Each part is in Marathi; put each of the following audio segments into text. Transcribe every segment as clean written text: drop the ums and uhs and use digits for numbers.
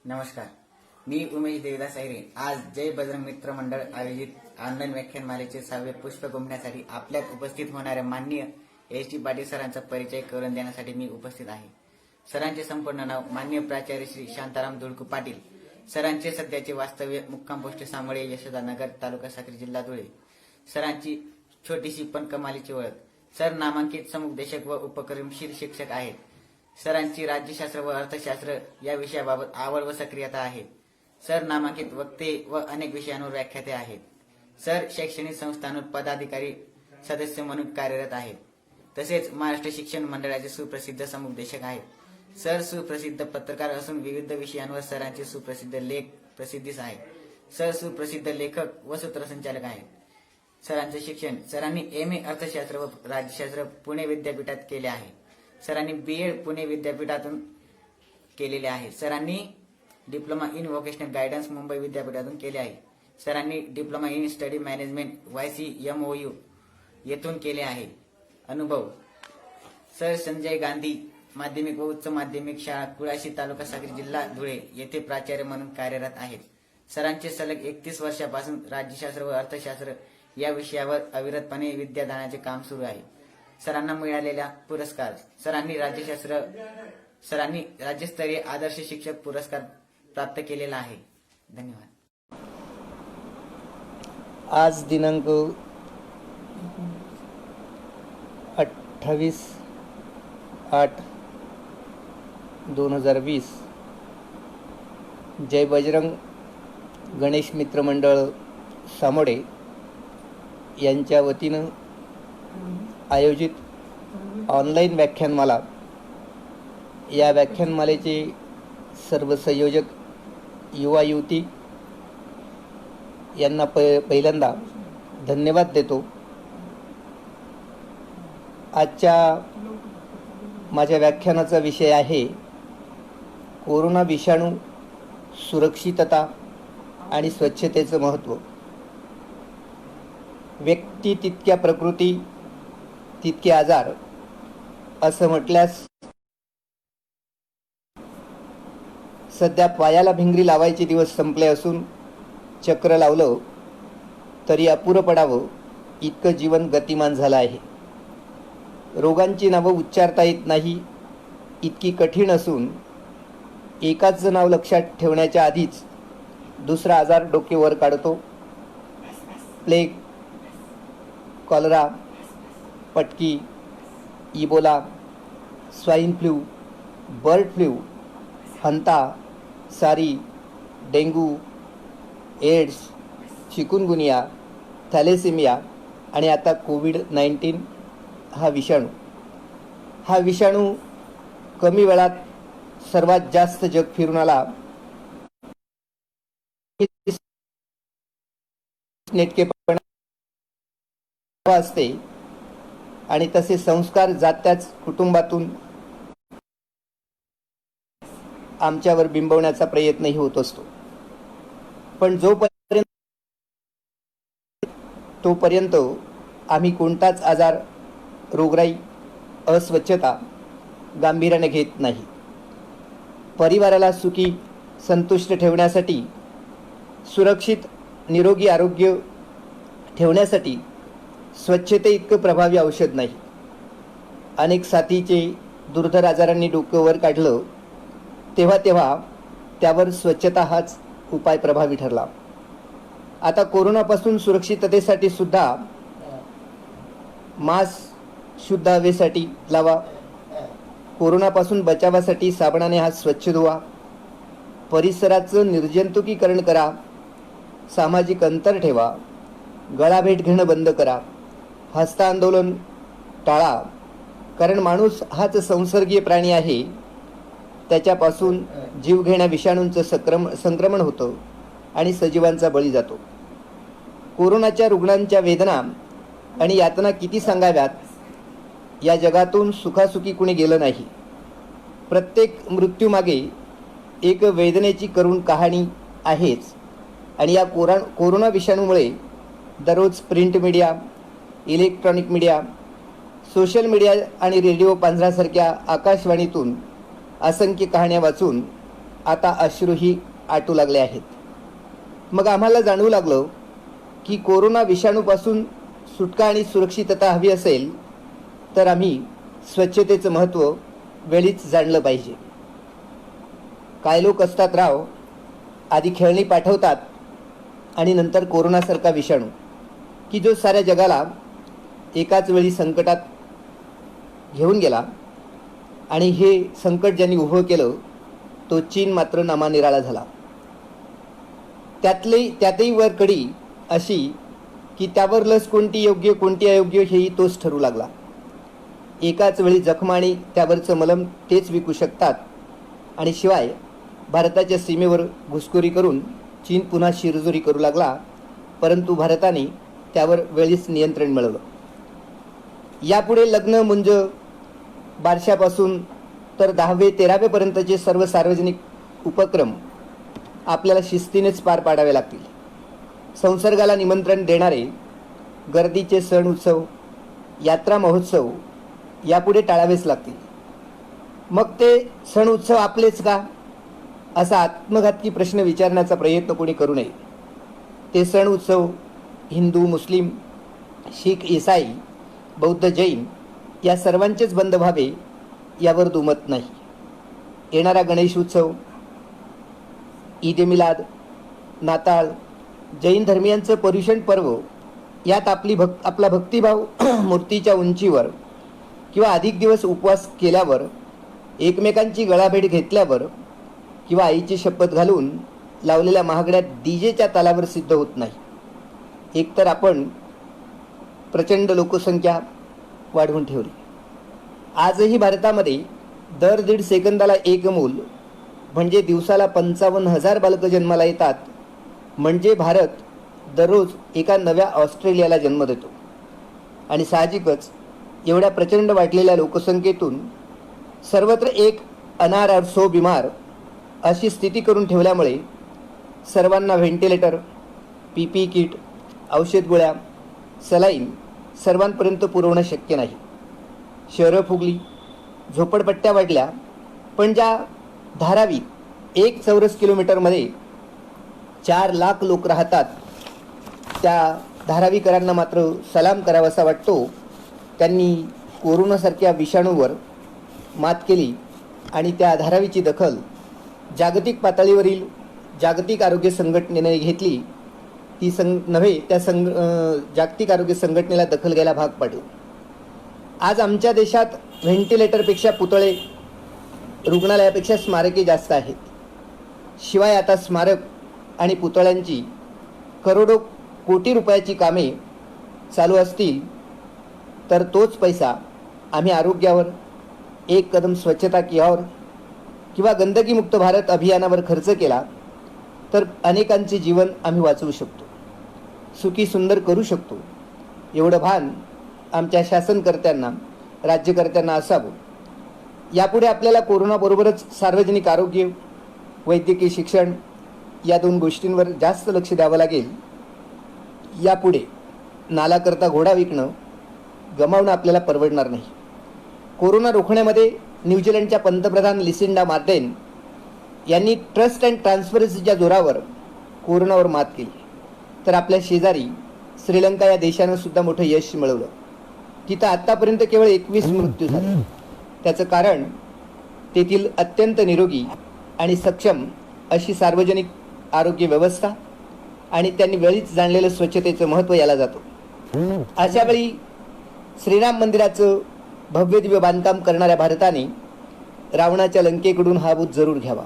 नमस्कार, मी उमेश देवदास ऐरे आज जय बजरंग मित्र मंडळ आयोजित ऑनलाईन व्याख्यानमालेचे 6वे पुष्प गुंफण्यासाठी आपल्यात उपस्थित होणाऱ्या माननीय एस.टी. पाटील सरांचा परिचय करून देण्यासाठी मी उपस्थित आहे। सरांचे संपूर्ण नाव माननीय प्राचार्य श्री शांताराम धुळकू पाटील। सरांचे सध्याचे वास्तव्य मुक्काम पोस्ट सामळे यशोदानगर तालुका साक्री जिल्हा धुळे। सरांची छोटीशी पण कमालीची ओळख। सर नामांकित समुपदेशक व उपक्रमशील शिक्षक आहेत। सरांची राज्यशास्त्र व अर्थशास्त्र या विषयाबाबत आवड व सक्रियता आहे। सर नामांकित वक्ते व अनेक विषयांवर व्याख्याते आहेत। सर शैक्षणिक संस्थांवर पदाधिकारी सदस्य म्हणून कार्यरत आहेत। तसेच महाराष्ट्र शिक्षण मंडळाचे सुप्रसिद्ध समुपदेशक आहेत। सर सुप्रसिद्ध पत्रकार असून विविध विषयांवर सरांचे सुप्रसिद्ध लेख प्रसिद्धीस आहेत। सर सुप्रसिद्ध लेखक व सूत्रसंचालक आहेत। सरांचे शिक्षण सरांनी एम.ए. अर्थशास्त्र व राज्यशास्त्र पुणे विद्यापीठात केले आहे। सरांनी B.एड. पुणे विद्यापीठातून केलेले आहे। सरांनी diploma in vocational guidance Mumbai विद्यापीठातून केले आहे। सरांनी diploma in study management YCMOU येथून केले आहे। अनुभव सर संजय गांधी माध्यमिक व उच्च माध्यमिक शाळा कुळाशी तालुका साक्री जिल्हा धुळे येथे प्राचार्य म्हणून कार्यरत आहेत। सरांचे सलग 31 वर्षापासून राज्यशास्त्र व अर्थशास्त्र या विषयावर अविरतपणे विद्यादानाचे काम सुरू आहे। सरांना मिळालेल्या पुरस्कार सरांनी राज्यस्तरीय आदर्श शिक्षक पुरस्कार प्राप्त केलेला आहे। धन्यवाद। आज दिनांक 28/8/2020 जय बजरंग गणेश मित्र मंडळ सामोडे यांच्या वतीनं आयोजित ऑनलाईन व्याख्यानमाला या व्याख्यानमालेचे सर्व संयोजक युवा युवती यांना पहिल्यांदा धन्यवाद देतो। आजच्या माझ्या व्याख्यानाचा विषय आहे कोरोना विषाणू सुरक्षितता आणि स्वच्छतेचं महत्त्व। व्यक्ती तितक्या प्रकृती तितके आजार असं म्हटल्यास सध्या पायाला भिंगरी लावायचे दिवस संपले असून चक्र लावलं तरी अपुरं पडावं इतकं जीवन गतिमान झालं आहे। रोगांची नावं उच्चारता येत नाही इतकी कठीण असून एकाच नाव लक्षात ठेवण्याच्या आधीच दुसरा आजार डोके वर काढतो। प्लेग, कॉलरा, पटकी, Ebola, swine flu, bird flu, hanta, सारी, डेंग्यू, एड्स, चिकुनगुनिया, थॅलेसेमिया आणि आता कोविड-19 हा विषाणू कमी वेळात सर्वात जास्त जग फिरून आला। नेटकेपणा असते आणि तसे संस्कार जात्याच कुटुंबातून आमच्यावर बिंबवण्याचा प्रयत्नही होत असतो। पण तोपर्यंत आम्ही कोणताच आजार, रोगराई, अस्वच्छता गांभीर्याने घेत नाही। परिवाराला सुखी संतुष्ट ठेवण्यासाठी, सुरक्षित निरोगी आरोग्य ठेवण्यासाठी स्वच्छते इतकं प्रभावी औषध नाही। अनेक साथीचे दुर्धर आजारांनी डोकं वर काढलं तेव्हा त्यावर स्वच्छता हाच उपाय प्रभावी ठरला। आता कोरोनापासून सुरक्षिततेसाठी सुद्धा मास्क शुद्ध हवेसाठी लावा, कोरोनापासून बचावासाठी साबणाने हात स्वच्छ धुवा, परिसराचं निर्जंतुकीकरण करा, सामाजिक अंतर ठेवा, गळाभेट घेणं बंद करा, हस्तांदोलन टाळा, कारण माणूस हाच संसर्गीय प्राणी आहे। त्याच्यापासून जीवघेण्या विषाणूंचं संक्रमण होतं आणि सजीवांचा बळी जातो। कोरोनाच्या रुग्णांच्या वेदना आणि यातना किती सांगाव्यात, या जगातून सुखासुखी कुणी गेलं नाही। प्रत्येक मृत्यूमागे एक वेदनेची करुण कहाणी आहेच आणि या कोरोना विषाणूमुळे दररोज print media, electronic media, social media आणि रेडिओ पांजरासारख्या आकाशवाणीतून असंख्य कहाण्या वाचून आता अश्रूही आटू लागले आहेत. मग आम्हाला जाणवू लागलं की कोरोना विषाणूपासून सुटका आणि सुरक्षितता हवी असेल तर आम्ही स्वच्छतेचं महत्त्व वेळीच जाणलं पाहिजे. काय लोक असतात राव, आधी खेळणी पाठवतात आणि नंतर कोरोनासारखा विषाणू की जो साऱ्या जगाला एकाच वेळी संकटात घेऊन गेला. आणि हे संकट ज्यांनी उभं केलं तो चीन मात्र नामानिराळा झाला. त्यातही वर कडी अशी की त्यावर लस कोणती योग्य कोणती अयोग्य हेही तोच ठरू लागला. एकाच वेळी जखमा आणि त्यावरचं मलम तेच विकू शकतात आणि शिवाय भारताच्या सीमेवर घुसखोरी करून चीन पुन्हा शिरजोरी करू लागला. परंतु भारताने त्यावर वेळीच नियंत्रण मिळवलं. यापुढे लग्न मुंज बारशापासून तर 10वे 13वे पर्यंतचे सर्व सार्वजनिक उपक्रम आपल्याला शिस्तीनेच पार पाडावे लागतील. संसर्गाला निमंत्रण देणारे गर्दीचे सण उत्सव, यात्रा महोत्सव यापुढे टाळावेच लागतील. मग ते सण उत्सव आपलेच का, असा आत्मघातकी प्रश्न विचारण्याचा प्रयत्न कोणी करू नये. ते सण उत्सव हिंदू, मुस्लिम, शीख, ईसाई, बौद्ध, जैन या सर्वांचेच बंद व्हावे यावर दुमत नाही. येणारा गणेश उत्सव, ईद ए मिलाद, नाताळ, जैन धर्मियांचं पर्युषण पर्व यात आपला भक्तिभाव मूर्तीच्या उंचीवर किंवा अधिक दिवस उपवास केल्यावर, एकमेकांची गळाभेट घेतल्यावर किंवा आईची शपथ घालून लावलेल्या महागड्या डीजेच्या तालावर सिद्ध होत नाही. एकतर आपण प्रचंड लोकसंख्या वाढवून ठेवली. आजही भारतामध्ये दर 1.5 सेकंदाला एक मूल म्हणजे दिवसाला 55,000 बालकं जन्माला येतात. म्हणजे भारत दररोज एका नव्या ऑस्ट्रेलियाला जन्म देतो. आणि साहजिकच एवढ्या प्रचंड वाढलेल्या लोकसंख्येतून सर्वत्र एक अनार और सो बिमार अशी स्थिती करून ठेवल्यामुळे सर्वांना व्हेंटिलेटर, PPE किट, औषध गोळ्या, सलाईन सर्वांपर्यंत पुरवणं शक्य नाही. शहरं फुगली, झोपडपट्ट्या वाढल्या, पण ज्या धारावीत 1 चौरस किलोमीटरमध्ये 4 लाख लोक राहतात त्या धारावीकरांना मात्र सलाम करावासा वाटतो. त्यांनी कोरोनासारख्या विषाणूवर मात केली आणि त्या धारावीची दखल जागतिक पातळीवरील जागतिक आरोग्य संघटनेने घेतली. ती त्या जागतिक आरोग्य संघटनेला दखल घ्यायला भाग पाडलं. आज आमच्या देशात व्हेंटिलेटरपेक्षा पुतळे, रुग्णालयापेक्षा स्मारके जास्त आहेत. शिवाय आता स्मारक आणि पुतळ्यांची करोडो कोटी रुपयाची कामे चालू असतील तर तोच पैसा आम्ही आरोग्यावर, एक कदम स्वच्छता कियावर किंवा गंदगीमुक्त भारत अभियानावर खर्च केला तर अनेकांचे जीवन आम्ही वाचवू शकतो, सुखी सुंदर करू शकतो. एवढं भान आमच्या शासनकर्त्यांना, राज्यकर्त्यांना असावं. यापुढे आपल्याला कोरोनाबरोबरच सार्वजनिक आरोग्य, वैद्यकीय शिक्षण या 2 गोष्टींवर जास्त लक्ष द्यावं लागेल. यापुढे नालाकरता घोडा विकणं, गमावणं आपल्याला परवडणार नाही. कोरोना रोखण्यामध्ये न्यूझीलंडच्या पंतप्रधान लिसिंडा मार्टेन यांनी ट्रस्ट अँड ट्रान्सपरन्सीच्या जोरावर कोरोनावर मात केली. तर आपल्या शेजारी श्रीलंका या देशानं सुद्धा मोठं यश मिळवलं. तिथं आत्तापर्यंत केवळ 21 मृत्यू झाले. त्याचं कारण तेथील अत्यंत निरोगी आणि सक्षम अशी सार्वजनिक आरोग्य व्यवस्था आणि त्यांनी वेळीच जाणलेलं स्वच्छतेचं महत्त्व याला जातो. अशावेळी श्रीराम मंदिराचं भव्य दिव्य बांधकाम करणाऱ्या भारताने रावणाच्या लंकेकडून हा बूथ जरूर घ्यावा.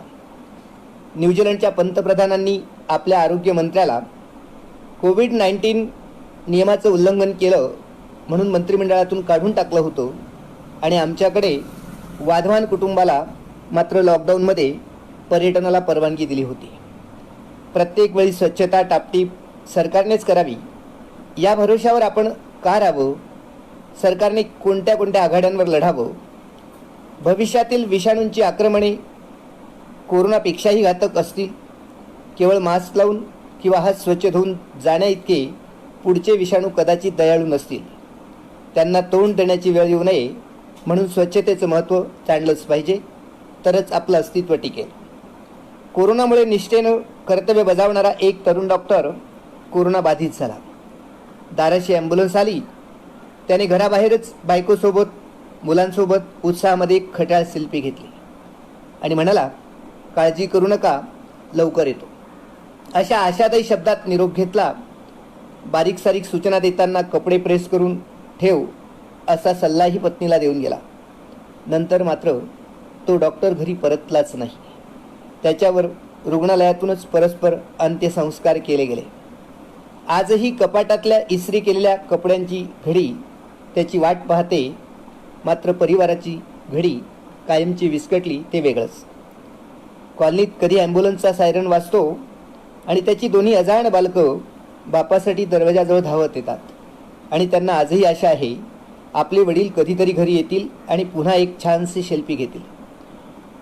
न्यूझीलंडच्या पंतप्रधानांनी आपल्या आरोग्य मंत्र्याला कोविड-19 नियमाचं उल्लंघन केलं म्हणून मंत्रिमंडळातून काढून टाकलं होतं आणि आमच्याकडे वाधवान कुटुंबाला मात्र लॉकडाऊनमध्ये पर्यटनाला परवानगी दिली होती. प्रत्येक वेळी स्वच्छता टापटीप सरकारनेच करावी या भरोशावर आपण का राहावं? सरकारने कोणत्या कोणत्या आघाड्यांवर लढावं? भविष्यातील विषाणूंची आक्रमणे कोरोनापेक्षाही घातक असतील. केवळ मास्क लावून किंवा हात स्वच्छ धुवून जाण्या इतके पुढचे विषाणू कदाचित दयाळू नसतील. त्यांना तोंड देण्याची वेळ येऊ नये म्हणून स्वच्छतेचं महत्त्व जाणलंच पाहिजे, तरच आपलं अस्तित्व टिकेल. कोरोनामुळे निष्ठेनं कर्तव्य बजावणारा एक तरुण डॉक्टर कोरोनाबाधित झाला. दाराशी ॲम्ब्युलन्स आली. त्याने घराबाहेरच बायकोसोबत मुलांसोबत उत्साहामध्ये एक खट्याळ सेल्फी घेतली आणि म्हणाला, काळजी करू नका, लवकर येतो. अशा आशादायी शब्दात निरोप घेतला. बारीक सारीक सूचना देताना कपडे प्रेस करून ठेव असा सल्लाही पत्नीला देऊन गेला. नंतर मात्र तो डॉक्टर घरी परतलाच नाही. त्याच्यावर रुग्णालयातूनच परस्पर अंत्यसंस्कार केले गेले. आजही कपाटातल्या इस्त्री केलेल्या कपड्यांची घडी त्याची वाट पाहते. मात्र परिवाराची घडी कायमची विस्कटली ते वेगळंच. कॉलनीत कधी ॲम्ब्युलन्सचा सायरन वाजतो आणि त्याची दोन्ही अजाण बालकं बापासाठी दरवाजाजवळ धावत येतात आणि त्यांना आजही आशा आहे आपले वडील कधीतरी घरी येतील आणि पुन्हा एक छानसे सेल्फी घेतील.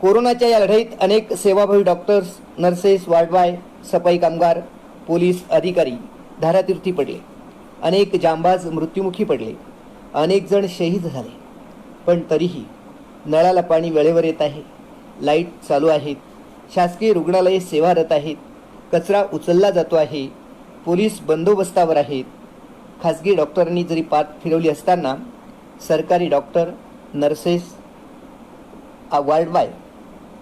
कोरोनाच्या या लढाईत अनेक सेवाभावी डॉक्टर्स, नर्सेस, वार्डबॉय, सफाई कामगार, पोलीस अधिकारी धारातीर्थी पडले. अनेक जांबाज मृत्युमुखी पडले. अनेक जण शहीद झाले. पण तरीही नळाला पाणी वेळेवर येत आहे, लाईट चालू आहेत, शासकीय रुग्णालये सेवारत आहेत, कचरा उचलला जातो आहे, पोलीस बंदोबस्तावर आहेत. खाजगी डॉक्टरांनी जरी पाठ फिरवली असताना सरकारी डॉक्टर, नर्सेस, वार्डबॉय,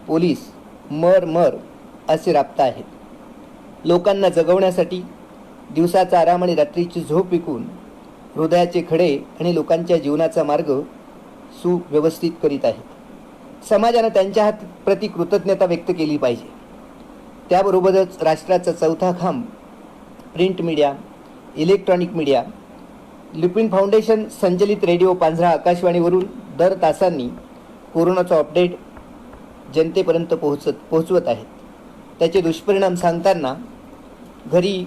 पोलीस मर असे राबता आहेत. लोकांना जगवण्यासाठी दिवसाचा आराम आणि रात्रीची झोप विकून हृदयाचे खडे आणि लोकांच्या जीवनाचा मार्ग सुव्यवस्थित करीत आहेत. समाजानं त्यांच्या हात प्रति कृतज्ञता व्यक्त केली पाहिजे. त्याबरोबरच राष्ट्राचा चौथा खांब print media, electronic media, Lupin foundation संचलित रेडिओ पांझरा आकाशवाणीवरून दर तासांनी कोरोनाचा अपडेट जनतेपर्यंत पोहोचवत आहेत. त्याचे दुष्परिणाम सांगताना घरी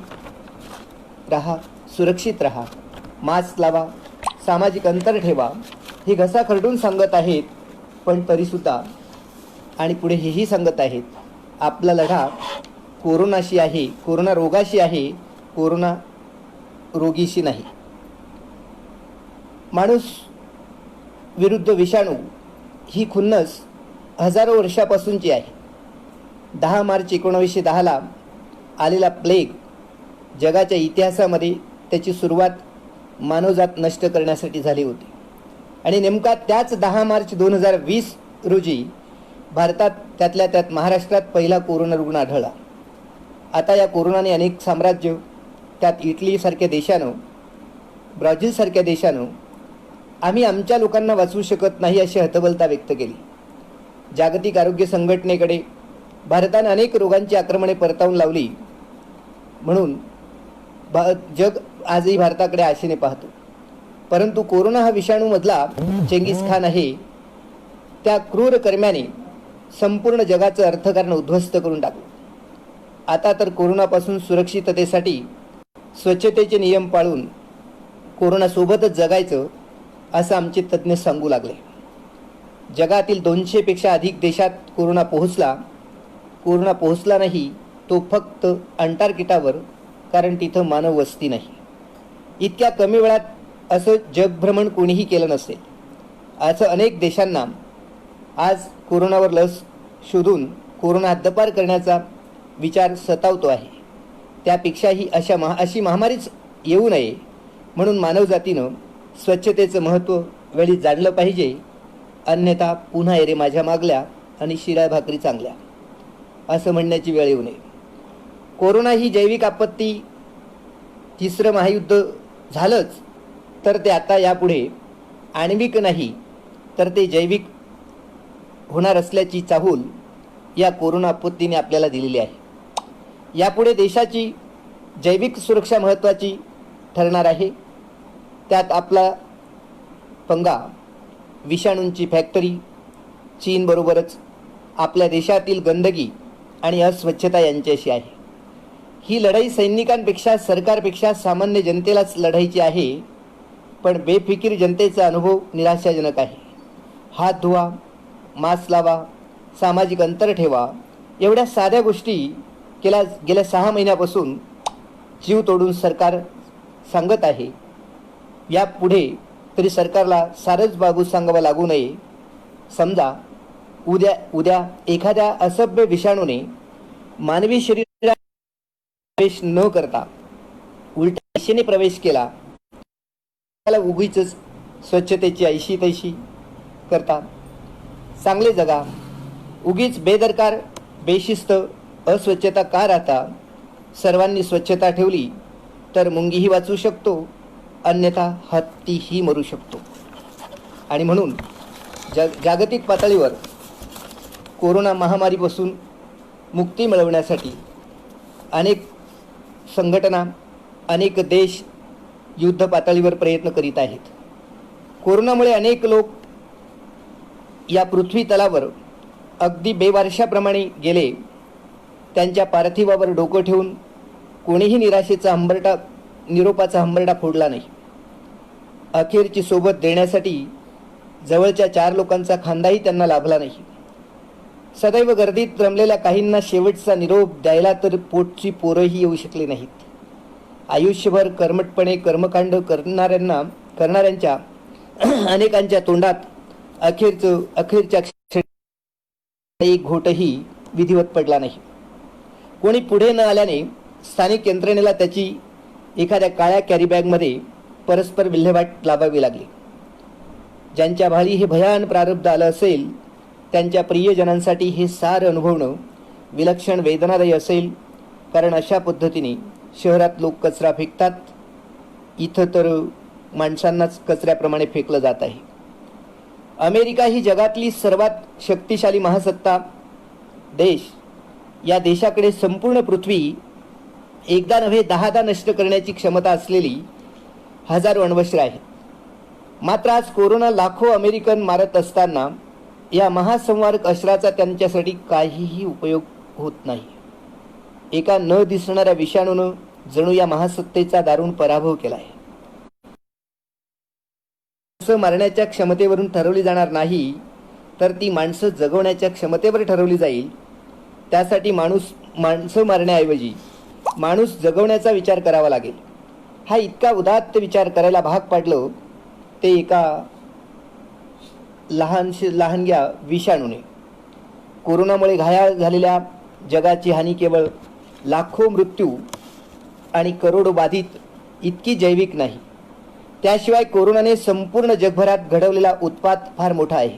राहा, सुरक्षित राहा, मास्क लावा, सामाजिक अंतर ठेवा हे घसा खरडून सांगत आहेत. पण तरीसुद्धा आणि पुढे हेही सांगत आहेत आपला लढा कोरोनाशी आहे, कोरोना रोगाशी आहे, कोरोना रोगीशी नाही. माणूस विरुद्ध विषाणू ही खुन्नस हजारो वर्षापासूनची आहे. 10 मार्च 1910ला आलेला प्लेग जगाच्या इतिहासामध्ये त्याची सुरुवात मानवजात नष्ट करण्यासाठी झाली होती आणि नेमका त्याच 10 मार्च 2020 रोजी भारतात, त्यातल्या त्यात महाराष्ट्रात पहिला कोरोना रुग्ण आढळला. आता या कोरोनाने अनेक साम्राज्य, त्यात इटलीसारख्या देशानं, ब्राझीलसारख्या देशानं आम्ही आमच्या लोकांना वाचवू शकत नाही अशी हतबलता व्यक्त केली. जागतिक आरोग्य संघटनेकडे भारताने अनेक रोगांची आक्रमणे परतावून लावली म्हणून जग आजही भारताकडे आशेने पाहतो. परंतु कोरोना हा विषाणूमधला चेंगीस खान आहे. त्या क्रूर कर्म्याने संपूर्ण जगाचं अर्थकारण उद्ध्वस्त करून टाकलं. आता तर कोरोनापासून सुरक्षिततेसाठी स्वच्छतेचे नियम पाळून कोरोनासोबतच जगायचं असं आमचे तज्ज्ञ सांगू लागले. जगातील 200 पेक्षा अधिक देशात कोरोना पोहोचला नाही तो फक्त अंटार्क्टिकावर, कारण तिथं मानव वस्ती नाही. इतक्या कमी वेळात असं जगभ्रमण कोणीही केलं नसेल. असं अनेक देशांना आज कोरोनावर लस शोधून कोरोना हद्दपार करण्याचा विचार सतावतो आहे. त्यापेक्षाही अशी महामारीच येऊ नये म्हणून मानवजातीनं स्वच्छतेचं महत्त्व वेळी जाणलं पाहिजे. अन्यथा पुन्हा एरे माझ्या मागल्या आणि शिळ्या भाकरी चांगल्या असं म्हणण्याची वेळ येऊ नये. कोरोना ही जैविक आपत्ती, तिसरं महायुद्ध झालंच तर ते आता यापुढे आण्विक नाही तर ते जैविक होणार असल्याची चाहूल या कोरोना आपत्तीने आपल्याला दिलेली आहे. यापुढे देशाची जैविक सुरक्षा महत्त्वाची ठरणार आहे. त्यात आपला पंगा विषाणूंची फॅक्टरी, चीनबरोबरच आपल्या देशातील गंदगी आणि अस्वच्छता यांच्याशी आहे. ही लढाई सैनिकांपेक्षा, सरकारपेक्षा सामान्य जनतेलाच लढायची आहे. पण बेफिकीर जनतेचा अनुभव निराशाजनक आहे. हात धुवा, मास्क लावा, सामाजिक अंतर ठेवा एवढ्या साध्या गोष्टी गेल्या 6 महिन्यापासून जीव तोडून सरकार सांगत आहे. यापुढे तरी सरकारला सारंच बाबू सांगावं लागू नये. समजा उद्या एखाद्या असभ्य विषाणूने मानवी शरीरात प्रवेश न करता उलट्या दिशेने प्रवेश केला, त्याला उगीच स्वच्छतेची ऐशी तैशी करता. चांगले जगा, उगीच बेदरकार, बेशिस्त, अस्वच्छता का राहता? सर्वांनी स्वच्छता ठेवली तर मुंगीही वाचू शकतो, अन्यथा हत्तीही मरू शकतो. आणि म्हणून जागतिक पातळीवर कोरोना महामारीपासून मुक्ती मिळवण्यासाठी अनेक संघटना, अनेक देश युद्ध पातळीवर प्रयत्न करीत आहेत. कोरोनामुळे अनेक लोक या पृथ्वी तलावर अगदी बेवारशाप्रमाणे गेले. त्यांच्या पार्थिवावर डोकं ठेवून कोणीही निरोपाचा हंबरडा फोडला नाही. अखेरची सोबत देण्यासाठी जवळच्या 4 लोकांचा खांदाही त्यांना लाभला नाही. सदैव गर्दीत रमलेल्या काहींना शेवटचा निरोप द्यायला तर पोटची पोरंही येऊ शकले नाहीत. आयुष्यभर कर्मटपणे कर्मकांड करणाऱ्यांच्या अनेकांच्या तोंडात अखेरच्या एक घोटही विधिवत पडला नाही. कोणी पुढे न आल्याने स्थानिक यंत्रणेला त्याची एखाद्या काळ्या कॅरीबॅगमध्ये परस्पर विल्हेवाट लावावी लागली. ज्यांच्या भारी हे भयान प्रारब्ध आलं असेल, त्यांच्या प्रियजनांसाठी हे सार अनुभवणं विलक्षण वेदनादायी असेल. कारण अशा पद्धतीने शहरात लोक कचरा फेकतात, इथं तर माणसांनाच कचऱ्याप्रमाणे फेकलं जात आहे. अमेरिका ही जगातली सर्वात शक्तिशाली महासत्ता देश. या देशाकडे संपूर्ण पृथ्वी एकदा नव्हे 10दा नष्ट करण्याची क्षमता असलेली हजारो अण्वस्त्र आहेत. मात्र आज कोरोना लाखो अमेरिकन मारत असताना या महासंहारक अस्त्राचा त्यांच्यासाठी काहीही उपयोग होत नाही. एका न दिसणाऱ्या विषाणूनं जणू या महासत्तेचा दारुण पराभव केला आहे. माणसं मारण्याच्या क्षमतेवरून ठरवली जाणार नाही, तर ती माणसं जगवण्याच्या क्षमतेवर ठरवली जाईल. त्यासाठी माणसं मारण्याऐवजी माणूस जगवण्याचा विचार करावा लागेल. हा इतका उदात्त विचार करायला भाग पाडलं ते एका लहानग्या विषाणूने. कोरोनामुळे घायाळ झालेल्या जगाची हानी केवळ लाखो मृत्यू आणि करोडो बाधित इतकी जैविक नाही. त्याशिवाय कोरोनाने संपूर्ण जगभरात घडवलेला उत्पात फार मोठा आहे.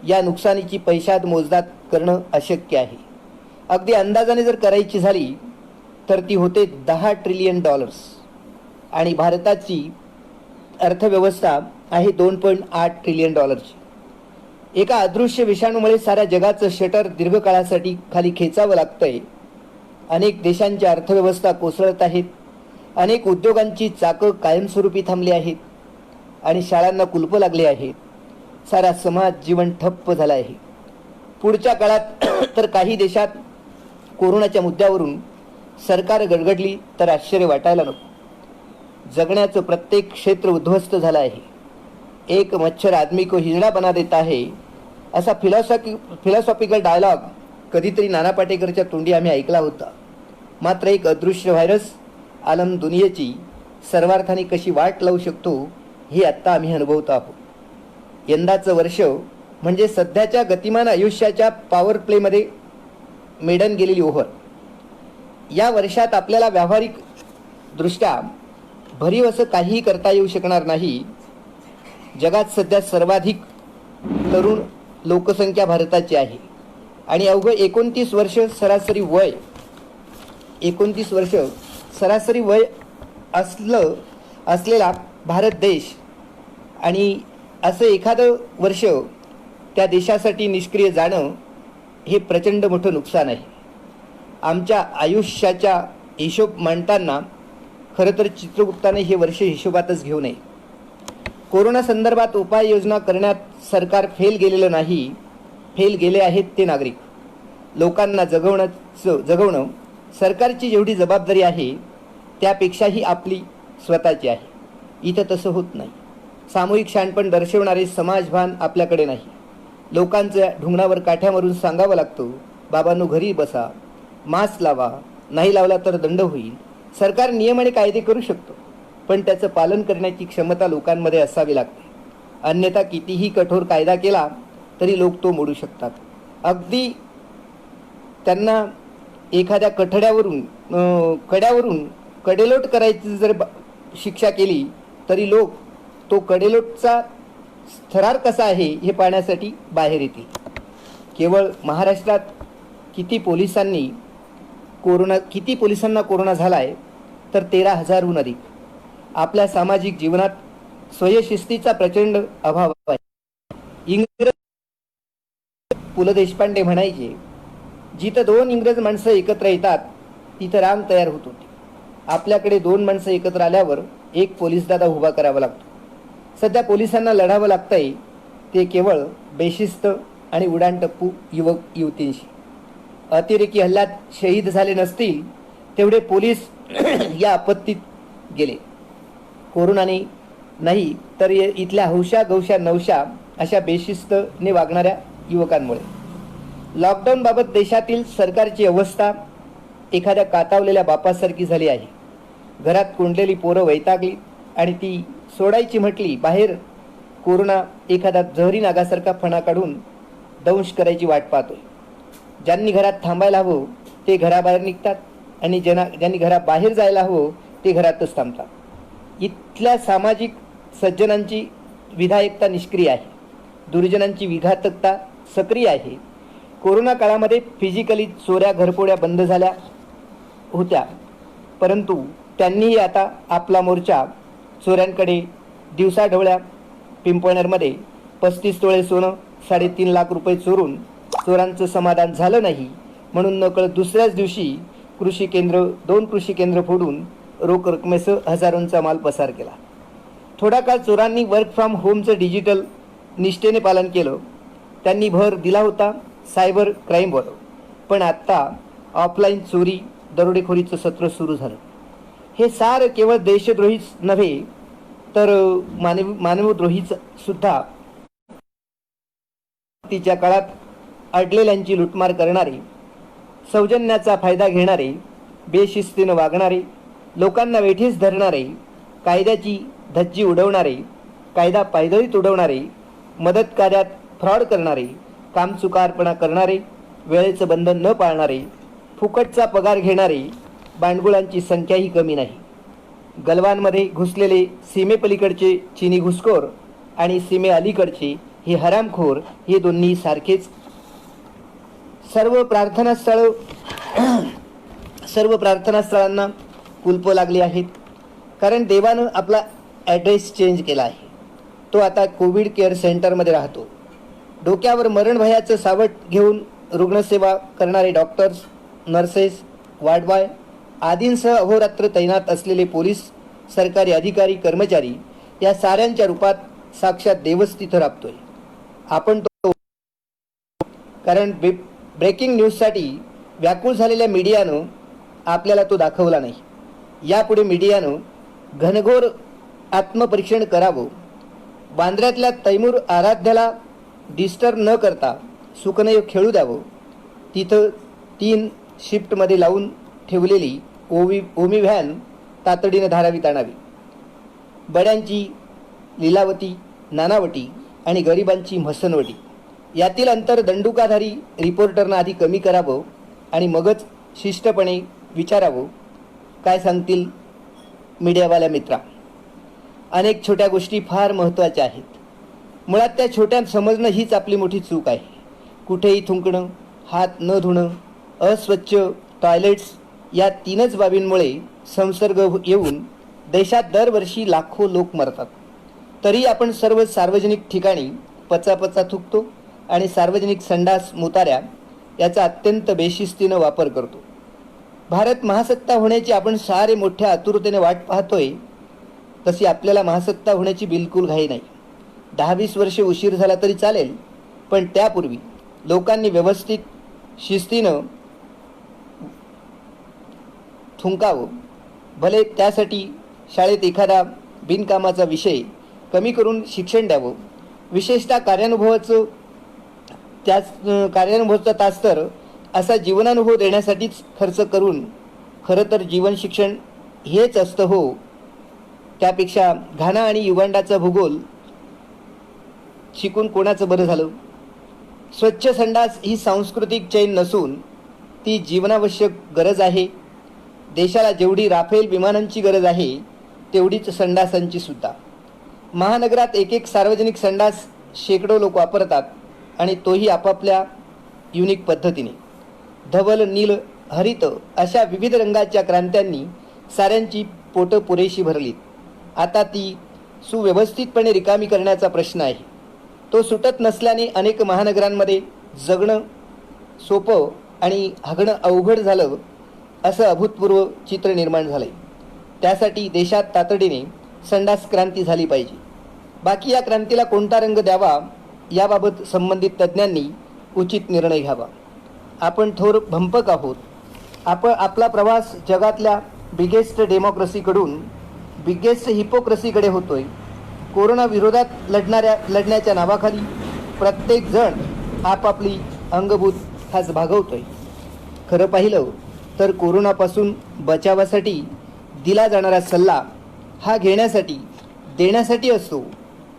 या नुकसानीची पैशात मोजदाद करणं अशक्य आहे. अगदी अंदाजाने जर करायची झाली तर ती होते $10 ट्रिलियन आणि भारताची अर्थव्यवस्था आहे $2.8 ट्रिलियन. एका अदृश्य विषाणूमुळे साऱ्या जगाचं शटर दीर्घकाळासाठी खाली खेचावं लागतंय. अनेक देशांच्या अर्थव्यवस्था कोसळत आहेत. अनेक उद्योगांची चाकं कायमस्वरूपी थांबली आहेत आणि शाळांना कुलपं लागली आहेत. सारा समाज जीवन ठप्प झाला आहे. पुढच्या काळात तर काही देशात कोरोनाच्या मुद्द्यावरून सरकार गडगडली तर आश्चर्य वाटायला नको. जगण्याचं प्रत्येक क्षेत्र उद्ध्वस्त झालं आहे. एक मच्छर आदमी को हिजड़ा बना देता है, असा फिलॉसॉफिकल डायलॉग कधीतरी नाना पाटेकरच्या तोंडी आम्ही ऐकला होता. मात्र एक अदृश्य व्हायरस आलम दुनियेची सर्वार्थाने कशी वाट लावू शकतो हे आत्ता आम्ही अनुभवतो आहोत. यंदाचं वर्ष म्हणजे सध्याच्या गतिमान आयुष्याच्या पॉवर प्लेमध्ये मेडन गेलेली ओव्हर. या वर्षात आपल्याला व्यावहारिक दृष्ट्या भरीव असं काहीही करता येऊ शकणार नाही. जगात सध्या सर्वाधिक तरुण लोकसंख्या भारताची आहे आणि अवघं 29 वर्ष सरासरी वय असलेला भारत देश आणि असं एखादं वर्ष त्या देशासाठी निष्क्रिय जाणं हे प्रचंड मोठं नुकसान आहे. आमच्या आयुष्याचा हिशोब मांडताना खरं तर चित्रगुप्ताने हे वर्ष हिशोबातच घेऊ नये. कोरोना संदर्भात उपाययोजना करण्यात सरकार फेल गेलेलं नाही, फेल गेले आहेत ते नागरिक. लोकांना जगवणं सरकारची जेवढी जबाबदारी आहे त्यापेक्षाही आपली स्वतःची आहे. इथं तसं होत नाही. सामूहिक शहाणपण दर्शवणारे समाजभान आपल्याकडे नाही. लोकांच्या ढुंगणावर काठ्या मारून सांगावं लागतं, बाबांनो घरी बसा, मास्क लावा, नाही लावला तर दंड होईल. सरकार नियम आणि कायदे करू शकतो, पण त्याचं पालन करण्याची क्षमता लोकांमध्ये असावी लागते. अन्यथा कितीही कठोर कायदा केला तरी लोक तो मोडू शकतात. अगदी त्यांना एखाद्या कड्यावरून कडेलोट करायची जर शिक्षा केली तरी लोक तो कडेलोटचा थरार कसा आहे हे पाहण्यासाठी बाहेर येतील. केवळ महाराष्ट्रात किती पोलिसांना कोरोना झाला आहे तर 13,000हून अधिक. आपल्या सामाजिक जीवनात स्वयंशिस्तीचा प्रचंड अभाव आहे. इंग्रज पु ल देशपांडे म्हणायचे, जिथं 2 इंग्रज माणसं एकत्र येतात तिथं रांग तयार होत होती. आपल्याकडे 2 माणसं एकत्र आल्यावर एक पोलीस दादा उभा करावा लागतो. सध्या पोलिसांना लढावं लागतंय ते केवळ बेशिस्त आणि उडाणटप्पू युवक युवतींशी. अतिरेकी हल्ल्यात शहीद झाले नसतील तेवढे पोलीस या आपत्तीत गेले. कोरोनाने नाही तर इथल्या हौशा गौशा नवशा अशा बेशिस्तने वागणाऱ्या युवकांमुळे. लॉकडाऊनबाबत देशातील सरकारची अवस्था एखाद्या कातावलेल्या बापासारखी झाली आहे. घरात कोंडलेली पोरं वैतागली आणि ती सोडायची म्हटली बाहेर, कोरोना एखादा जहरी नागासारखा फणा काढून दंश करायची वाट पाहतोय. ज्यांनी घरात थांबायला हवं ते घराबाहेर निघतात आणि ज्यांनी घराबाहेर जायला हवं ते घरातच थांबतात. इथल्या सामाजिक सज्जनांची विधायकता निष्क्रिय आहे, दुर्जनांची विघातकता सक्रिय आहे. कोरोना काळामध्ये फिजिकली चोऱ्या घरफोड्या बंद झाल्या होत्या, परंतु त्यांनीही आता आपला मोर्चा चोऱ्यांकडे दिवसाढवळ्या पिंपळनेरमध्ये 35 तोळे सोनं 3.5 लाख रुपये चोरून चोरांचं समाधान झालं नाही म्हणून नकळत दुसऱ्याच दिवशी 2 कृषी केंद्र फोडून रोख रकमेसह हजारोंचा माल पसार केला. थोडा काळ चोरांनी वर्क फ्रॉम होमचं डिजिटल निष्ठेने पालन केलं. त्यांनी भर दिला होता सायबर क्राईमवर. पण आत्ता ऑफलाईन चोरी दरोडेखोरीचं सत्र सुरू झालं. हे सारं केवळ देशद्रोहीच नव्हे तर मानवद्रोहीच सुद्धा. तिच्या काळात अडलेल्यांची लुटमार करणारे, सौजन्याचा फायदा घेणारे, बेशिस्तीनं वागणारे, लोकांना वेठीस धरणारे, कायद्याची धज्जी उडवणारे, कायदा पायदळीत उडवणारे, मदत कार्यात फ्रॉड करणारे, कामचुकारपणा करणारे, वेळेचं बंधन न पाळणारे, फुकटचा पगार घेणारे बांडगुळांची संख्याही कमी नाही. गलवानमध्ये घुसलेले सीमेपलीकडचे चीनी घुसखोर आणि सीमे अलीकडचे हे हरामखोर हे दोन्ही सारखेच. सर्व प्रार्थनास्थळांना कुलप लागली आहेत, कारण देवानं आपला ॲड्रेस चेंज केला आहे. तो आता कोविड केअर सेंटरमध्ये राहतो. डोक्यावर मरण भयाचं सावट घेऊन रुग्णसेवा करणारे डॉक्टर्स, नर्सेस, वार्डबॉय आदींसह अहोरात्र तैनात असलेले पोलीस, सरकारी अधिकारी, कर्मचारी या साऱ्यांच्या रूपात साक्षात देवच तिथं राबतोय. आपण तो कारण ब्रेकिंग न्यूजसाठी व्याकुळ झालेल्या मीडियानं आपल्याला तो दाखवला नाही. यापुढे मीडियानं घनघोर आत्मपरीक्षण करावं. बांद्र्यातल्या तैमूर आराध्याला डिस्टर्ब न करता सुखनय खेळू द्यावं. तिथं 3 शिफ्टमध्ये लावून ठेवलेली ओमी व्हॅन तातडीनं धारावीत आणावी. बड्यांची लीलावती, नानावटी आणि गरिबांची म्हसनवटी यातील अंतर दंडुकाधारी रिपोर्टरनं आधी कमी करावं आणि मगच शिष्टपणे विचारावं, काय सांगतील मीडियावाल्या मित्रा. अनेक छोट्या गोष्टी फार महत्त्वाच्या आहेत. मुळात त्या छोट्या समजणं हीच आपली मोठी चूक आहे. कुठेही थुंकणं, हात न धुणं, अस्वच्छ टॉयलेट्स या 3च बाबींमुळे संसर्ग येऊन देशात दरवर्षी लाखो लोक मरतात. तरी आपण सर्व सार्वजनिक ठिकाणी पचापचा थुकतो आणि सार्वजनिक संडास मुताऱ्या याचा अत्यंत बेशिस्तीनं वापर करतो. भारत महासत्ता होण्याची आपण सारे मोठ्या आतुरतेने वाट पाहतोय, तशी आपल्याला महासत्ता होण्याची बिलकुल घाई नाही. 10-20 वर्षे उशीर झाला तरी चालेल, पण त्यापूर्वी लोकांनी व्यवस्थित शिस्तीनं थुंकावं. भले त्यासाठी शाळेत एखादा बिनकामाचा विषय कमी करून शिक्षण द्यावं. विशेषतः कार्यानुभवाचा तास तर असा जीवनानुभव देण्यासाठीच खर्च करून खरं तर जीवन शिक्षण हेच असतं हो. त्यापेक्षा घाणा आणि युगांडाचा भूगोल शिकून कोणाचं बरं झालं. स्वच्छ संडास ही सांस्कृतिक चैन नसून ती जीवनावश्यक गरज आहे. देशाला जेवढी राफेल विमानांची गरज आहे तेवढीच संडासांची सुद्धा. महानगरात एक एक सार्वजनिक संडास शेकडो लोक वापरतात आणि तोही आपापल्या युनिक पद्धतीने. धवल, नील, हरित अशा विविध रंगाच्या क्रांत्यांनी साऱ्यांची पोटं पुरेशी भरलीत. आता ती सुव्यवस्थितपणे रिकामी करण्याचा प्रश्न आहे. तो सुटत नसल्याने अनेक महानगरांमध्ये जगणं सोपं आणि हगणं अवघड झालं असं अभूतपूर्व चित्र निर्माण झालं आहे. त्यासाठी देशात तातडीने संडास क्रांती झाली पाहिजे. बाकी या क्रांतीला कोणता रंग द्यावा याबाबत संबंधित तज्ज्ञांनी उचित निर्णय घ्यावा. आपण थोर भंपक आहोत. आपला प्रवास जगातल्या बिगेस्ट डेमोक्रेसीकडून बिगेस्ट हिपोक्रेसीकडे होतोय. कोरोना विरोधात लढण्याच्या नावाखाली प्रत्येक जण आपापली अंगभूत खास भागवतोय. खरं पाहिलं तर कोरोनापासून बचावासाठी दिला जाणारा सल्ला हा घेण्यासाठी देण्यासाठी असतो,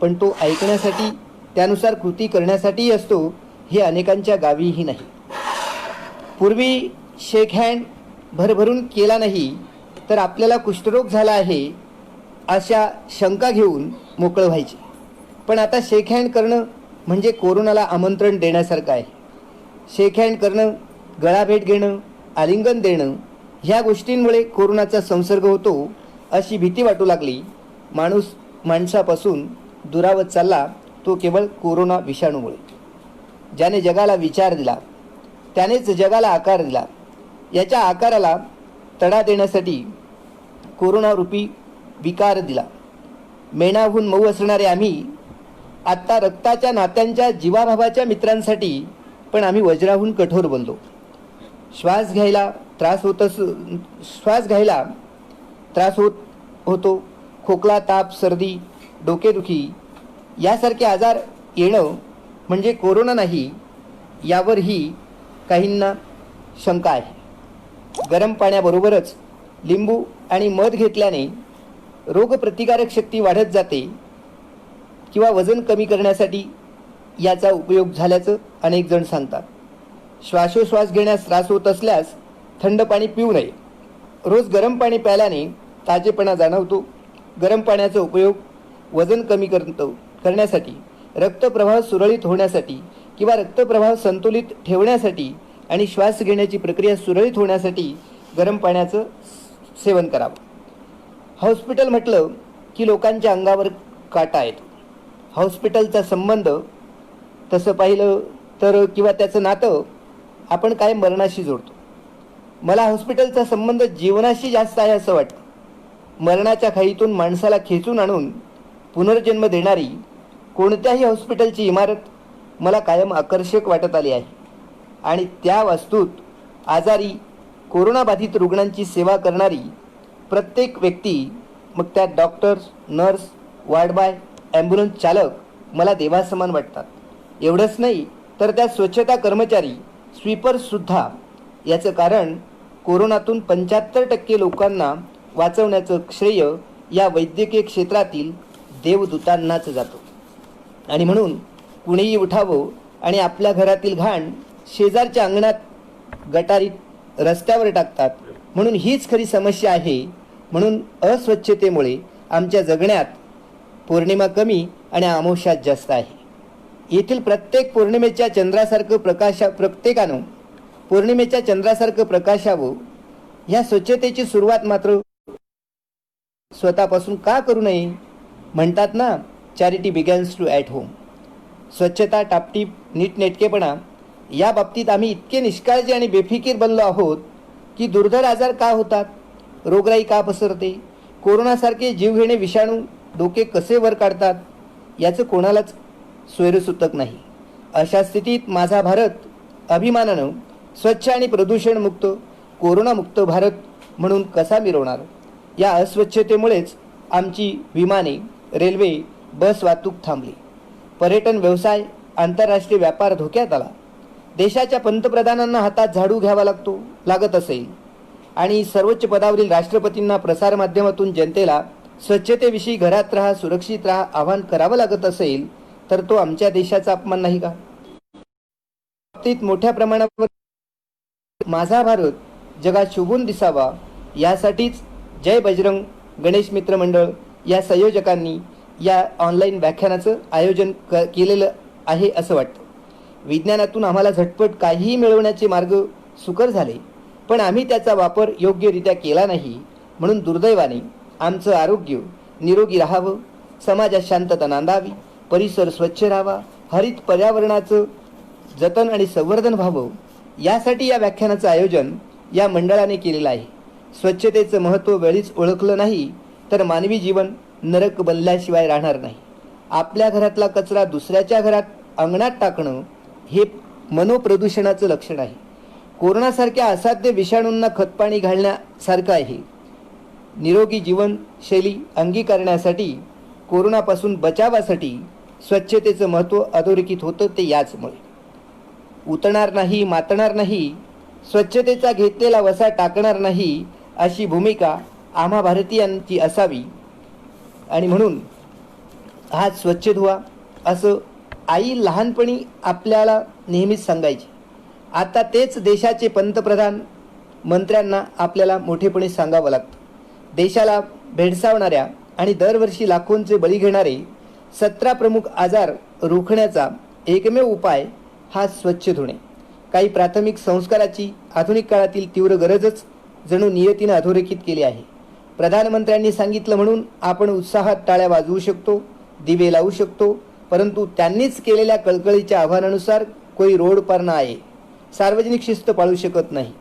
पण तो ऐकण्यासाठी त्यानुसार कृती करण्यासाठीही असतो हे अनेकांच्या गावीही नाही. पूर्वी शेक हँड भरभरून केला नाही तर आपल्याला कुष्ठरोग झाला आहे अशा शंका घेऊन मोकळं व्हायचे. पण आता शेक हँड करणं म्हणजे कोरोनाला आमंत्रण देण्यासारखं आहे. शेक हँड करणं, गळाभेट घेणं, आलिंगन देणं ह्या गोष्टींमुळे कोरोनाचा संसर्ग होतो अशी भीती वाटू लागली. माणूस माणसापासून दुरावत चालला तो केवळ कोरोना विषाणूमुळे. ज्याने जगाला विचार दिला त्यानेच जगाला आकार दिला. याच्या आकाराला तडा देण्यासाठी कोरोनारूपी विकार दिला. मेणाहून मऊ असणारे आम्ही आत्ता रक्ताच्या नात्यांच्या जीवाभावाच्या मित्रांसाठी पण आम्ही वज्राहून कठोर बनलो. श्वास घ्यायला त्रास होतो. खोकला, ताप, सर्दी, डोकेदुखी यासारखे आजार येणं म्हणजे कोरोना नाही यावरही काहींना शंका आहे. गरम पाण्याबरोबरच लिंबू आणि मध घेतल्याने रोगप्रतिकारक शक्ती वाढत जाते किंवा वजन कमी करण्यासाठी याचा उपयोग झाल्याचं अनेक जण सांगतात. श्वासोश्वास घेण्यास त्रास होत असल्यास थंड पाणी पिऊ नये. रोज गरम पाणी प्यायल्याने ताजेपणा जाणवतो. गरम पाण्याचा उपयोग वजन कमी करण्यासाठी, रक्तप्रवाह सुरळीत होण्यासाठी किंवा रक्तप्रवाह संतुलित ठेवण्यासाठी आणि श्वास घेण्याची प्रक्रिया सुरळीत होण्यासाठी गरम पाण्याचं सेवन करावं. हॉस्पिटल म्हटलं की लोकांच्या अंगावर काटा येतो. हॉस्पिटलचा संबंध तसं पाहिलं तर किंवा त्याचं नातं आपण काय मरणाशी जोडतो. मला हॉस्पिटलचा संबंध जीवनाशी जास्त आहे असं वाटतं. मरणाच्या खाईतून माणसाला खेचून आणून पुनर्जन्म देणारी कोणत्याही हॉस्पिटलची इमारत मला कायम आकर्षक वाटत आली आहे. आणि त्या वास्तूत आजारी कोरोनाबाधित रुग्णांची सेवा करणारी प्रत्येक व्यक्ती, मग त्यात डॉक्टर्स, नर्स, वार्डबॉय, ॲम्ब्युलन्स चालक मला देवासमान वाटतात. एवढंच नाही तर त्या स्वच्छता कर्मचारी, स्वीपर्ससुद्धा. याचं कारण कोरोनातून 75% लोकांना वाचवण्याचं श्रेय या वैद्यकीय क्षेत्रातील देवदूतांनाच जातो. आणि म्हणून कुणीही उठावं आणि आपल्या घरातील घाण शेजारच्या अंगणात, गटारीत, रस्त्यावर टाकतात. म्हणून हीच खरी समस्या आहे. म्हणून अस्वच्छतेमुळे आमच्या जगण्यात पौर्णिमा कमी आणि अमावस्या जास्त आहे. येथील प्रत्येक पौर्णिमेच्या चंद्रासारखं प्रत्येकानं पौर्णिमेच्या चंद्रासारखं प्रकाशावं. ह्या स्वच्छतेची सुरुवात मात्र स्वतःपासून का करू नये? म्हणतात ना, charity begins to at home. स्वच्छता, टापटीप, नीटनेटकेपणा या बाबतीत आम्ही इतके निष्काळजी आणि बेफिकीर बनलो आहोत की दुर्धर आजार का होतात, रोगराई का पसरते, कोरोनासारखे जीवघेणे विषाणू डोके कसे वर काढतात याचं कोणालाच सोयरसूतक नाही. अशा स्थितीत माझा भारत अभिमानानं स्वच्छ आणि प्रदूषणमुक्त, कोरोनामुक्त भारत म्हणून कसा मिरवणार? या अस्वच्छतेमुळेच आमची विमाने, रेल्वे, बस वाहतूक थांबली. पर्यटन व्यवसाय, आंतरराष्ट्रीय व्यापार धोक्यात आला. देशाच्या पंतप्रधानांना हातात झाडू घ्यावा लागत असेल आणि सर्वोच्च पदावरील राष्ट्रपतींना प्रसारमाध्यमातून जनतेला स्वच्छतेविषयी घरात राहा, सुरक्षित राहा आवाहन करावं लागत असेल तर तो आमच्या देशाचा अपमान नाही का? बाबतीत मोठ्या प्रमाणावर माझा भारत जगात शोभून दिसावा यासाठीच जय बजरंग गणेश मित्र मंडळ या संयोजकांनी या ऑनलाईन व्याख्यानाचं आयोजन केलेलं आहे असं वाटतं. विज्ञानातून आम्हाला झटपट काहीही मिळवण्याचे मार्ग सुकर झाले, पण आम्ही त्याचा वापर योग्यरित्या केला नाही. म्हणून दुर्दैवाने आमचं आरोग्य निरोगी राहावं, समाजात शांतता नांदावी, परिसर स्वच्छ राहावा, हरित पर्यावरणाचं जतन आणि संवर्धन व्हावं यासाठी या व्याख्यानाचं आयोजन या मंडळाने केलेलं आहे. स्वच्छतेचं महत्त्व वेळीच ओळखलं नाही तर मानवी जीवन नरक बनल्याशिवाय राहणार नाही. आपल्या घरातला कचरा दुसऱ्याच्या घरात अंगणात टाकणं हे मनोप्रदूषणाचं लक्षण आहे. कोरोनासारख्या असाध्य विषाणूंना खतपाणी घालण्यासारखं आहे. निरोगी जीवनशैली अंगीकारण्यासाठी, कोरोनापासून बचावासाठी स्वच्छतेचं महत्त्व अधोरेखित होतं ते याचमुळे. उतणार नाही, मातणार नाही, स्वच्छतेचा घेतलेला वसा टाकणार नाही अशी भूमिका आम्हा भारतीयांची असावी. आणि म्हणून हात स्वच्छ धुवा असं आई लहानपणी आपल्याला नेहमीच सांगायची. आता तेच देशाचे पंतप्रधान मंत्र्यांना आपल्याला मोठेपणे सांगावं लागतं. देशाला भेडसावणाऱ्या आणि दरवर्षी लाखोंचे बळी घेणारे 17 प्रमुख आजार रोखण्याचा एकमेव उपाय हा स्वच्छ धुणे. काही प्राथमिक संस्काराची आधुनिक काळातील तीव्र गरजच जणू नियतीनं अधोरेखित केली आहे. प्रधानमंत्र्यांनी सांगितलं म्हणून आपण उत्साहात टाळ्या वाजवू शकतो, दिवे लावू शकतो, परंतु त्यांनीच केलेल्या कळकळीच्या आव्हानानुसार कोई रोड पर ना आहे. सार्वजनिक शिस्त पाळू शकत नाही,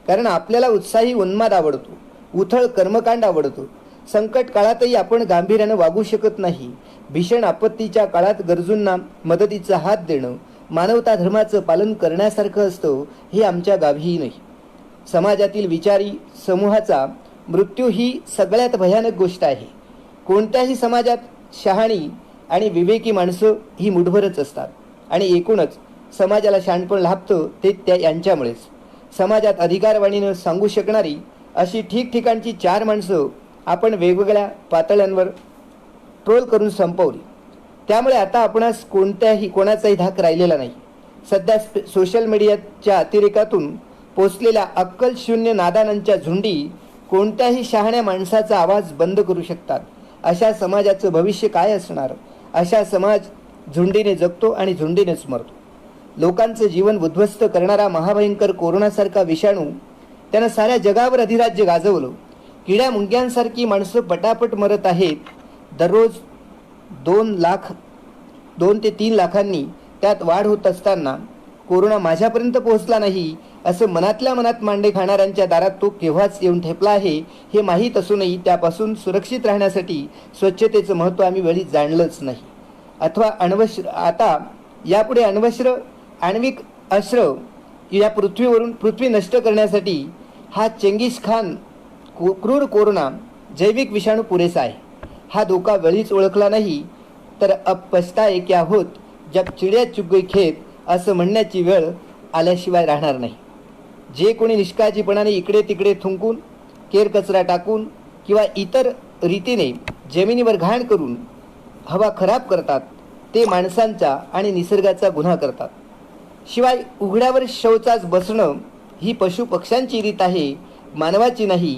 कारण आपल्याला उत्साही उन्माद आवडतो, उथळ कर्मकांड आवडतो. संकट काळातही आपण गांभीर्यानं वागू शकत नाही. भीषण आपत्तीच्या काळात गरजूंना मदतीचा हात देणं मानवता धर्माचं पालन करण्यासारखं असतं हे आमच्या गावीही नाही. समाजातील विचारी समूहाचा मृत्यू ही सगळ्यात भयानक गोष्ट आहे. कोणत्याही समाजात शहाणी आणि विवेकी माणसं ही मुठभरच असतात आणि एकूणच समाजाला शहाणपण लाभतं ते त्या यांच्यामुळेच. समाजात अधिकारवाणीनं सांगू शकणारी अशी ठिकठिकाणची 4 माणसं आपण वेगवेगळ्या पातळ्यांवर ट्रोल करून संपवली. त्यामुळे आता आपणास कोणाचाही धाक राहिलेला नाही. सध्या सोशल मीडियाच्या अतिरेकातून पोचलेल्या अक्कलशून्य नादानांच्या झुंडी कोणत्याही शहाण्या माणसाचा आवाज बंद करू शकतात. अशा समाजाचं भविष्य काय असणार? अशा समाज झुंडीने जगतो आणि झुंडीनेच मरतो. लोकांचं जीवन उद्ध्वस्त करणारा महाभयंकर कोरोनासारखा विषाणू त्यानं साऱ्या जगावर अधिराज्य गाजवलं. किड्या मुंग्यांसारखी माणसं पटापट मरत आहेत. दररोज 2 ते 3 लाखांनी त्यात वाढ होत असताना कोरोना माझ्यापर्यंत पोहोचला नाही असं मनातल्या मनात मांडे खाणाऱ्यांच्या दारात तो केव्हाच येऊन ठेपला आहे हे माहीत असूनही त्यापासून सुरक्षित राहण्यासाठी स्वच्छतेचं महत्त्व आम्ही वेळी जाणलंच नाही. अथवा आता यापुढे आण्विक अस्त्र या पृथ्वी नष्ट करण्यासाठी हा चेंगीस खान क्रूर कोरोना जैविक विषाणू पुरेसा आहे. हा धोका वेळीच ओळखला नाही तर अब पछताए क्या होत जब चिडिया चुग गई खेत असं म्हणण्याची वेळ आल्याशिवाय राहणार नाही. जे कोणी निष्काळजीपणाने इकडे तिकडे थुंकून, केर कचरा टाकून किंवा इतर रीतीने जमिनीवर घाण करून हवा खराब करतात ते माणसांचा आणि निसर्गाचा गुन्हा करतात. शिवाय उघड्यावर शौचास बसणं ही पशुपक्ष्यांची रीत आहे, मानवाची नाही.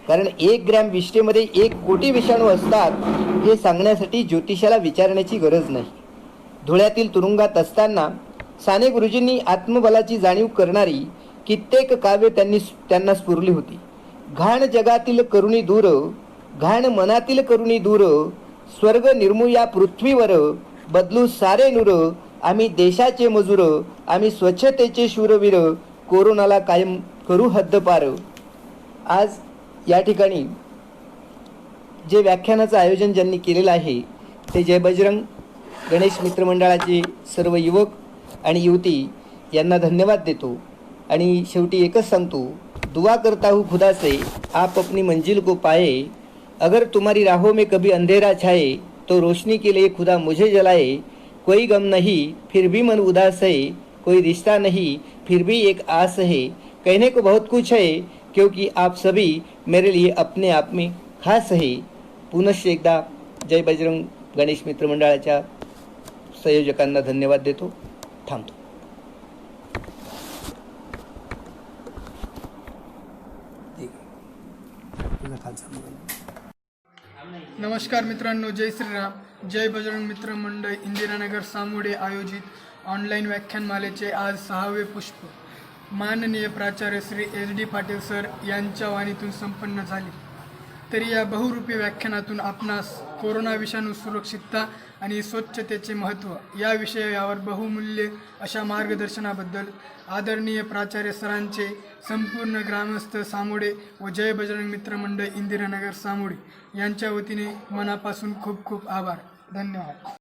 कारण 1 ग्रॅम विष्ठेमध्ये 1 कोटी विषाणू असतात हे सांगण्यासाठी ज्योतिषाला विचारण्याची गरज नाही. धुळ्यातील तुरुंगात असताना साने गुरुजींनी आत्मबलाची जाणीव करणारी कित्येक काव्य त्यांना स्फुरली होती. घाण जगातील करुणी दूर, घाण मनातील करुणी दूर, स्वर्ग निर्मू या पृथ्वीवर, बदलू सारे नूर, आम्ही देशाचे मजूर, आम्ही स्वच्छतेचे शूरवीर, कोरोनाला कायम करू हद्दपार. आज या ठिकाणी जे व्याख्यानाचं आयोजन ज्यांनी केलेलं आहे ते जय बजरंग गणेश मित्रमंडळाचे सर्व युवक आणि युवती यांना धन्यवाद देतो. आणि शेवटी एकच सांगतो, दुआ करता हूँ खुदा से आप अपनी मंजिल को पाए, अगर तुम्हारी राहों में कभी अंधेरा छाए तो रोशनी के लिए खुदा मुझे जलाए. कोई गम नहीं फिर भी मन उदास है, कोई रिश्ता नहीं फिर भी एक आस है, कहने को बहुत कुछ है क्योंकि आप सभी मेरे लिए अपने आप में खास है. पुनश्च एकदा जय बजरंग गणेश मित्रमंडळाच्या संयोजकांना धन्यवाद देतो. थांबतो. ठीक आहे तुझा खालचा मोबाईल. नमस्कार मित्रांनो, जय श्रीराम. जय बजरंग मित्र मंडळ इंदिरानगर सामुडे आयोजित ऑनलाईन व्याख्यानमालेचे आज 6वे पुष्प माननीय प्राचार्य Shri H D Patil sir यांच्या वाणीतून संपन्न झाले. तरी या बहुरूपी व्याख्यानातून आपणास कोरोना विषाणू सुरक्षितता आणि स्वच्छतेचे महत्त्व या विषयावर बहुमूल्य अशा मार्गदर्शनाबद्दल आदरणीय प्राचार्य सरांचे संपूर्ण ग्रामस्थ सामुडे व जय बजरंग मित्र मंडळ इंदिरानगर सामुडे यांच्या वतीने मनापासून खूप खूप आभार. धन्यवाद.